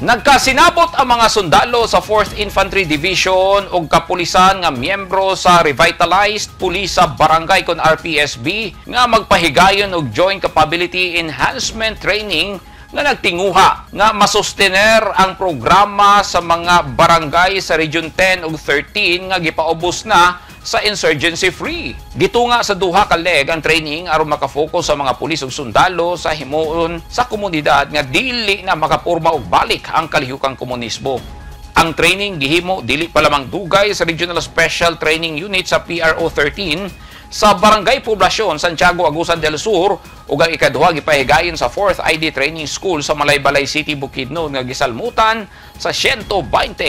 Nagkasinabot ang mga sundalo sa 4th Infantry Division ug kapulisan nga miyembro sa revitalized pulis sa barangay kon RPSB nga magpahigayon og Joint Capability Enhancement Training nga nagtinguha nga masustener ang programa sa mga barangay sa Region 10 ug 13 nga gipaubos na sa insurgency-free. Gitunga sa duha ka leg ang training aron makafocus sa mga pulis ug sundalo sa himuon sa komunidad nga dili na makapurma og balik ang kalihukang komunismo. Ang training gihimo dili pa lamang dugay sa Regional Special Training Unit sa PRO 13 sa Barangay Poblasyon, Santiago, Agusan del Sur ug ang ikaduha gipahigayon sa 4th ID Training School sa Malaybalay City, Bukidnon nga gisalmutan sa 120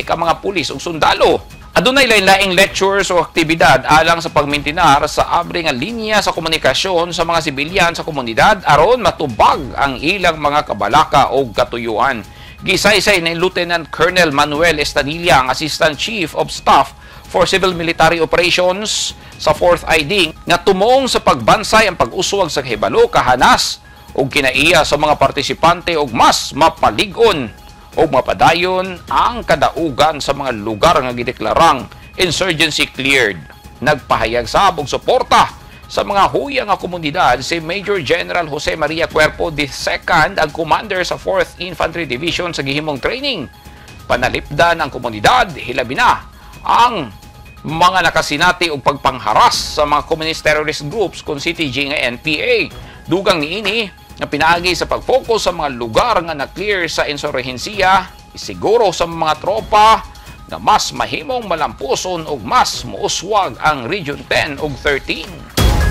ka mga pulis ug sundalo. Adunay lain-laing lectures o aktibidad alang sa pagmintinar sa abri nga linya sa komunikasyon sa mga sibilyan sa komunidad aron matubag ang ilang mga kabalaka o katuyuan. Gisaysay ni Lieutenant Colonel Manuel Estanilla, ang Assistant Chief of Staff for Civil Military Operations sa 4th ID, nga tumuong sa pagbansay ang pag-uswag sa hibalo, kahanas o kinaiya sa mga partisipante og mas mapalig-on o mapadayon ang kadaugan sa mga lugar nga gideklarang insurgency cleared. Nagpahayag sab og suporta sa mga huyang nga komunidad si Major General Jose Maria Cuerpo II, ang commander sa 4th Infantry Division sa gihimong training. Panalipdan ang komunidad, hilabi na ang mga nakasinati og pagpangharas sa mga communist terrorist groups kung CTG nga NPA. Dugang niini na pinaagi sa pag-focus sa mga lugar nga na-clear sa insurhensiya, isiguro sa mga tropa na mas mahimong malampuson o mas muuswag ang Region 10 ug 13.